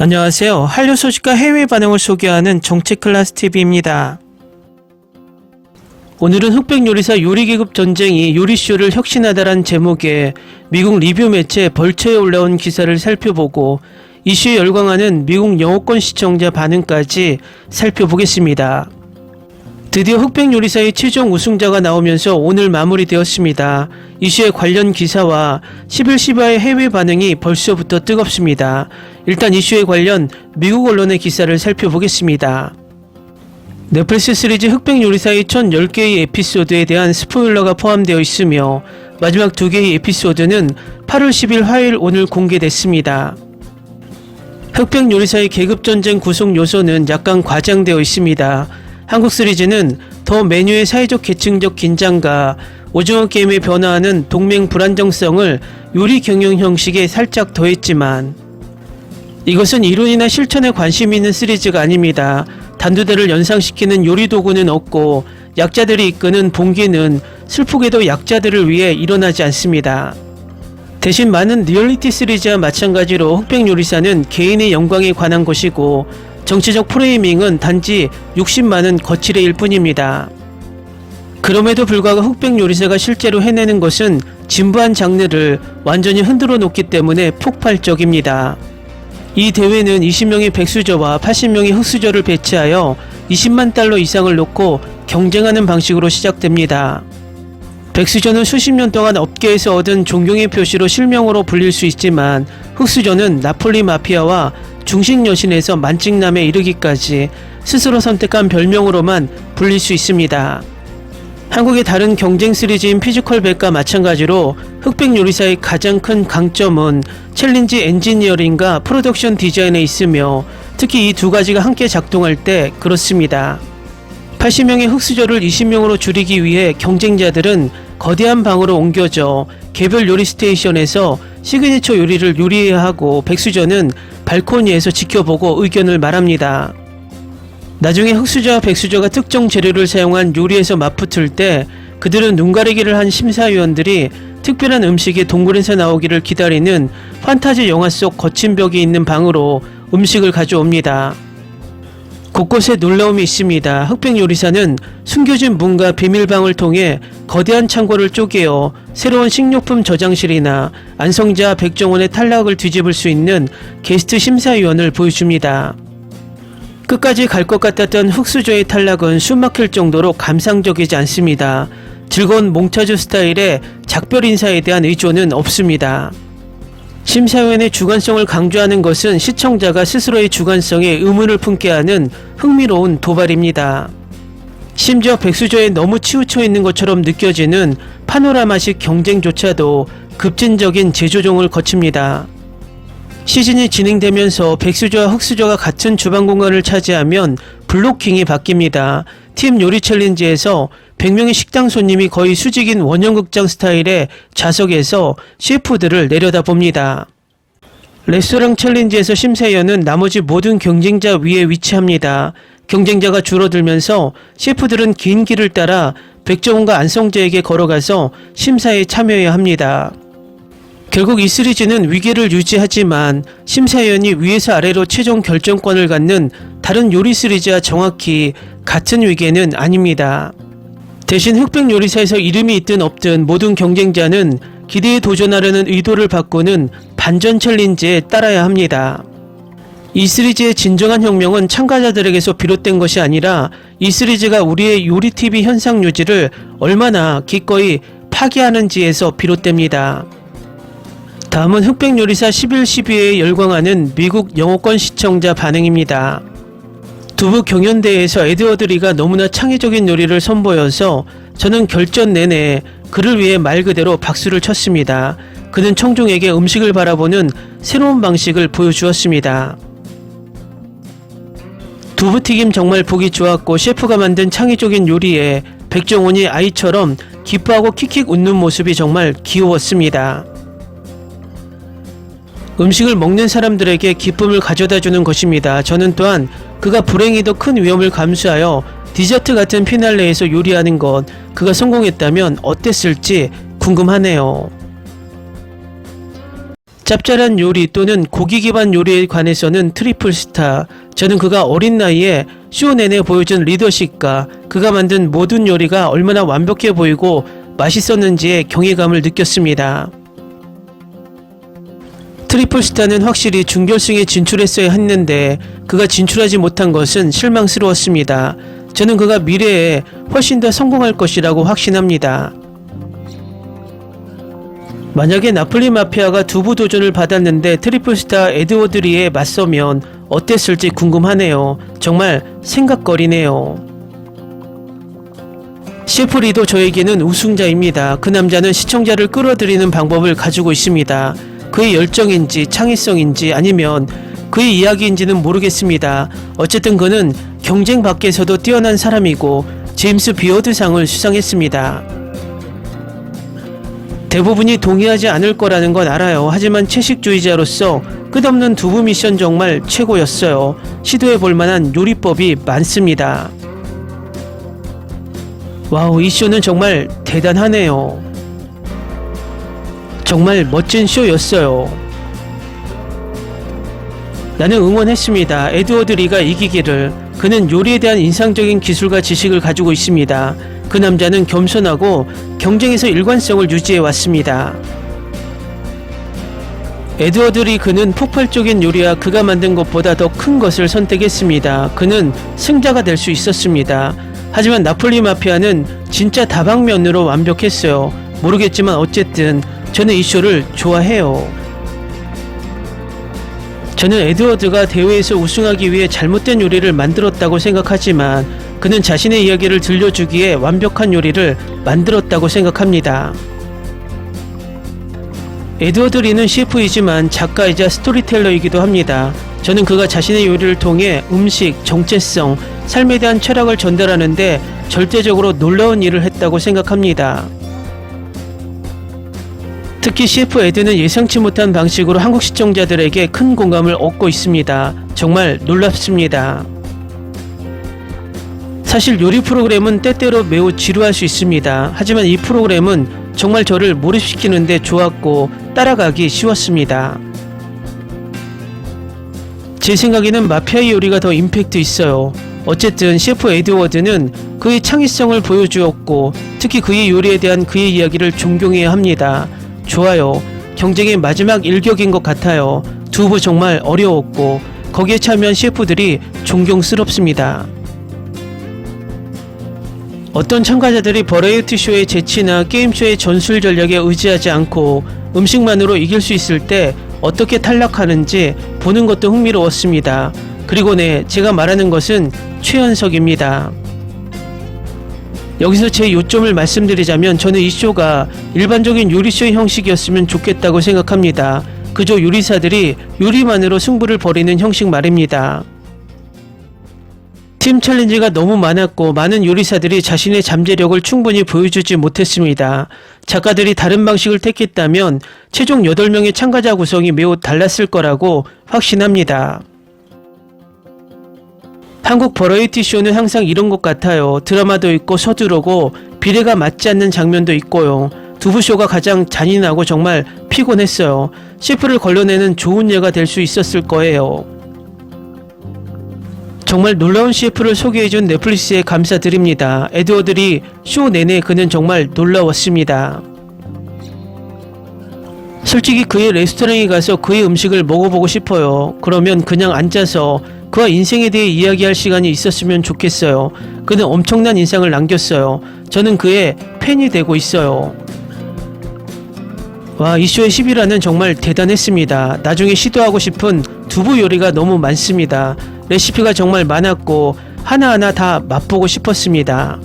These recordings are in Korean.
안녕하세요. 한류 소식과 해외 반응을 소개하는 정치클래스TV입니다. 오늘은 흑백 요리사 요리계급 전쟁이 요리쇼를 혁신하다란 제목의 미국 리뷰 매체 벌처에 올라온 기사를 살펴보고 이슈에 열광하는 미국 영어권 시청자 반응까지 살펴보겠습니다. 드디어 흑백 요리사의 최종 우승자가 나오면서 오늘 마무리되었습니다. 이슈에 관련 기사와 11.15의 해외 반응이 벌써부터 뜨겁습니다. 일단 이슈에 관련 미국 언론의 기사를 살펴보겠습니다. 넷플릭스 시리즈 흑백 요리사의 첫 10개의 에피소드에 대한 스포일러가 포함되어 있으며 마지막 2개의 에피소드는 8월 10일 화요일 오늘 공개됐습니다. 흑백 요리사의 계급전쟁 구성 요소는 약간 과장되어 있습니다. 한국 시리즈는 더 메뉴의 사회적 계층적 긴장과 오징어 게임에 변화하는 동맹 불안정성을 요리 경영 형식에 살짝 더했지만 이것은 이론이나 실천에 관심 있는 시리즈가 아닙니다. 단두대를 연상시키는 요리 도구는 없고 약자들이 이끄는 봉기는 슬프게도 약자들을 위해 일어나지 않습니다. 대신 많은 리얼리티 시리즈와 마찬가지로 흑백 요리사는 개인의 영광에 관한 것이고 정치적 프레이밍은 단지 60만은 거칠애일 뿐입니다. 그럼에도 불구하고 흑백 요리사가 실제로 해내는 것은 진부한 장르를 완전히 흔들어 놓기 때문에 폭발적입니다. 이 대회는 20명의 백수저와 80명의 흑수저를 배치하여 20만 달러 이상을 놓고 경쟁하는 방식으로 시작됩니다. 백수저는 수십 년 동안 업계에서 얻은 존경의 표시로 실명으로 불릴 수 있지만 흑수저는 나폴리 마피아와 중식 여신에서 만찍남에 이르기까지 스스로 선택한 별명으로만 불릴 수 있습니다. 한국의 다른 경쟁 시리즈인 피지컬 백과 마찬가지로 흑백 요리사의 가장 큰 강점은 챌린지 엔지니어링과 프로덕션 디자인에 있으며 특히 이 두 가지가 함께 작동할 때 그렇습니다. 80명의 흑수저를 20명으로 줄이기 위해 경쟁자들은 거대한 방으로 옮겨져 개별 요리 스테이션에서 시그니처 요리를 요리해야 하고 백수저는 발코니에서 지켜보고 의견을 말합니다. 나중에 흑수저와 백수저가 특정 재료를 사용한 요리에서 맞붙을 때 그들은 눈가리기를 한 심사위원들이 특별한 음식이 동굴에서 나오기를 기다리는 판타지 영화 속 거친 벽이 있는 방으로 음식을 가져옵니다. 곳곳에 놀라움이 있습니다. 흑백 요리사는 숨겨진 문과 비밀방을 통해 거대한 창고를 쪼개어 새로운 식료품 저장실이나 안성자 백종원의 탈락을 뒤집을 수 있는 게스트 심사위원을 보여줍니다. 끝까지 갈 것 같았던 흑수저의 탈락은 숨막힐 정도로 감상적이지 않습니다. 즐거운 몽타주 스타일의 작별 인사에 대한 의존은 없습니다. 심사위원의 주관성을 강조하는 것은 시청자가 스스로의 주관성에 의문을 품게 하는 흥미로운 도발입니다. 심지어 백수저에 너무 치우쳐 있는 것처럼 느껴지는 파노라마식 경쟁조차도 급진적인 재조정을 거칩니다. 시즌이 진행되면서 백수저와 흑수저가 같은 주방 공간을 차지하면 블록킹이 바뀝니다. 팀 요리 챌린지에서 100명의 식당 손님이 거의 수직인 원형극장 스타일의 좌석에서 셰프들을 내려다봅니다. 레스토랑 챌린지에서 심사위원은 나머지 모든 경쟁자 위에 위치합니다. 경쟁자가 줄어들면서 셰프들은 긴 길을 따라 백종원과 안성재에게 걸어가서 심사에 참여해야 합니다. 결국 이 시리즈는 위계를 유지하지만 심사위원이 위에서 아래로 최종 결정권을 갖는 다른 요리 시리즈와 정확히 같은 위계는 아닙니다. 대신 흑백 요리사에서 이름이 있든 없든 모든 경쟁자는 기대에 도전하려는 의도를 바꾸는 반전 챌린지에 따라야 합니다. 이 시리즈의 진정한 혁명은 참가자들에게서 비롯된 것이 아니라 이 시리즈가 우리의 요리TV 현상 유지를 얼마나 기꺼이 파괴하는지에서 비롯됩니다. 다음은 흑백 요리사 11.12에 열광하는 미국 영어권 시청자 반응입니다. 두부 경연대회에서 에드워드 리가 너무나 창의적인 요리를 선보여서 저는 결전 내내 그를 위해 말 그대로 박수를 쳤습니다. 그는 청중에게 음식을 바라보는 새로운 방식을 보여주었습니다. 두부튀김 정말 보기 좋았고 셰프가 만든 창의적인 요리에 백종원이 아이처럼 기뻐하고 킥킥 웃는 모습이 정말 귀여웠습니다. 음식을 먹는 사람들에게 기쁨을 가져다주는 것입니다. 저는 또한 그가 불행히도 큰 위험을 감수하여 디저트 같은 피날레에서 요리하는 것, 그가 성공했다면 어땠을지 궁금하네요. 짭짤한 요리 또는 고기 기반 요리에 관해서는 트리플 스타. 저는 그가 어린 나이에 쇼 내내 보여준 리더십과 그가 만든 모든 요리가 얼마나 완벽해 보이고 맛있었는지에 경이감을 느꼈습니다. 트리플 스타는 확실히 준결승에 진출했어야 했는데 그가 진출하지 못한 것은 실망스러웠습니다. 저는 그가 미래에 훨씬 더 성공할 것이라고 확신합니다. 만약에 나폴리 마피아가 두부 도전을 받았는데 트리플 스타 에드워드 리에 맞서면 어땠을지 궁금하네요. 정말 생각거리네요. 셰프 리도 저에게는 우승자입니다. 그 남자는 시청자를 끌어들이는 방법을 가지고 있습니다. 그의 열정인지 창의성인지 아니면 그의 이야기인지는 모르겠습니다. 어쨌든 그는 경쟁 밖에서도 뛰어난 사람이고 제임스 비어드상을 수상했습니다. 대부분이 동의하지 않을 거라는 건 알아요. 하지만 채식주의자로서 끝없는 두부 미션 정말 최고였어요. 시도해 볼 만한 요리법이 많습니다. 와우, 이 쇼는 정말 대단하네요. 정말 멋진 쇼였어요. 나는 응원했습니다. 에드워드 리가 이기기를. 그는 요리에 대한 인상적인 기술과 지식을 가지고 있습니다. 그 남자는 겸손하고 경쟁에서 일관성을 유지해 왔습니다. 에드워드 리 그는 폭발적인 요리와 그가 만든 것보다 더 큰 것을 선택했습니다. 그는 승자가 될 수 있었습니다. 하지만 나폴리 마피아는 진짜 다방면으로 완벽했어요. 모르겠지만 어쨌든 저는 이 쇼를 좋아해요. 저는 에드워드가 대회에서 우승하기 위해 잘못된 요리를 만들었다고 생각하지만 그는 자신의 이야기를 들려주기에 완벽한 요리를 만들었다고 생각합니다. 에드워드 리는 셰프이지만 작가이자 스토리텔러이기도 합니다. 저는 그가 자신의 요리를 통해 음식, 정체성, 삶에 대한 철학을 전달하는데 절대적으로 놀라운 일을 했다고 생각합니다. 특히 셰프 에드는 예상치 못한 방식으로 한국 시청자들에게 큰 공감을 얻고 있습니다. 정말 놀랍습니다. 사실 요리 프로그램은 때때로 매우 지루할 수 있습니다. 하지만 이 프로그램은 정말 저를 몰입시키는데 좋았고 따라가기 쉬웠습니다. 제 생각에는 마피아의 요리가 더 임팩트 있어요. 어쨌든 셰프 에드워드는 그의 창의성을 보여주었고 특히 그의 요리에 대한 그의 이야기를 존경해야 합니다. 좋아요. 경쟁의 마지막 일격인 것 같아요. 두부 정말 어려웠고 거기에 참여한 셰프들이 존경스럽습니다. 어떤 참가자들이 버라이어티 쇼의 재치나 게임쇼의 전술 전략에 의지하지 않고 음식만으로 이길 수 있을 때 어떻게 탈락하는지 보는 것도 흥미로웠습니다. 그리고 제가 말하는 것은 최연석입니다. 여기서 제 요점을 말씀드리자면 저는 이 쇼가 일반적인 요리쇼의 형식이었으면 좋겠다고 생각합니다. 그저 요리사들이 요리만으로 승부를 벌이는 형식 말입니다. 팀 챌린지가 너무 많았고 많은 요리사들이 자신의 잠재력을 충분히 보여주지 못했습니다. 작가들이 다른 방식을 택했다면 최종 8명의 참가자 구성이 매우 달랐을 거라고 확신합니다. 한국 버라이어티 쇼는 항상 이런 것 같아요. 드라마도 있고 서두르고 비례가 맞지 않는 장면도 있고요. 두부쇼가 가장 잔인하고 정말 피곤했어요. 셰프를 걸러내는 좋은 예가 될 수 있었을 거예요. 정말 놀라운 셰프를 소개해준 넷플릭스에 감사드립니다. 에드워드 리 쇼 내내 그는 정말 놀라웠습니다. 솔직히 그의 레스토랑에 가서 그의 음식을 먹어보고 싶어요. 그러면 그냥 앉아서 그와 인생에 대해 이야기할 시간이 있었으면 좋겠어요. 그는 엄청난 인상을 남겼어요. 저는 그의 팬이 되고 있어요. 와, 이 쇼의 11화는 정말 대단했습니다. 나중에 시도하고 싶은 두부 요리가 너무 많습니다. 레시피가 정말 많았고 하나하나 다 맛보고 싶었습니다.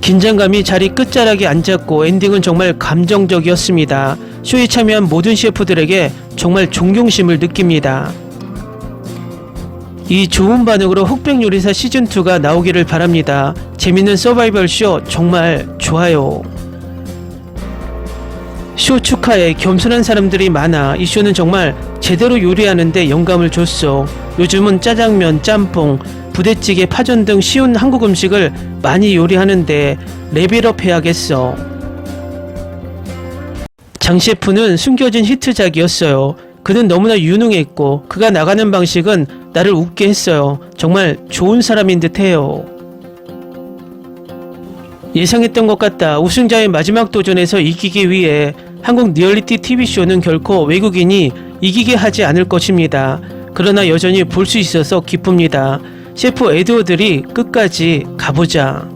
긴장감이 자리 끝자락에 앉았고 엔딩은 정말 감정적이었습니다. 쇼에 참여한 모든 셰프들에게 정말 존경심을 느낍니다. 이 좋은 반응으로 흑백 요리사 시즌2가 나오기를 바랍니다. 재밌는 서바이벌 쇼 정말 좋아요. 쇼 축하해. 겸손한 사람들이 많아. 이 쇼는 정말 제대로 요리하는데 영감을 줬어. 요즘은 짜장면, 짬뽕, 부대찌개, 파전 등 쉬운 한국 음식을 많이 요리하는데 레벨업 해야겠어. 장 셰프는 숨겨진 히트작이었어요. 그는 너무나 유능했고 그가 나가는 방식은 나를 웃게 했어요. 정말 좋은 사람인 듯해요. 예상했던 것 같다. 우승자의 마지막 도전에서 이기기 위해 한국 리얼리티 TV쇼는 결코 외국인이 이기게 하지 않을 것입니다. 그러나 여전히 볼 수 있어서 기쁩니다. 셰프 에드워드리 끝까지 가보자.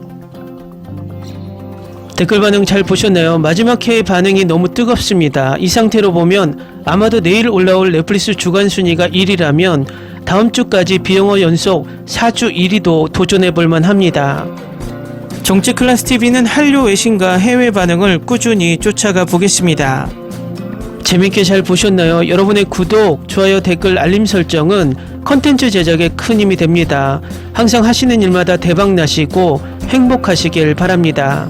댓글 반응 잘 보셨나요? 마지막 회의 반응이 너무 뜨겁습니다. 이 상태로 보면 아마도 내일 올라올 넷플릭스 주간 순위가 1위라면 다음 주까지 비영어 연속 4주 1위도 도전해볼만 합니다. 정치 클래스 TV는 한류 외신과 해외 반응을 꾸준히 쫓아가 보겠습니다. 재밌게 잘 보셨나요? 여러분의 구독, 좋아요, 댓글, 알림 설정은 컨텐츠 제작에 큰 힘이 됩니다. 항상 하시는 일마다 대박 나시고 행복하시길 바랍니다.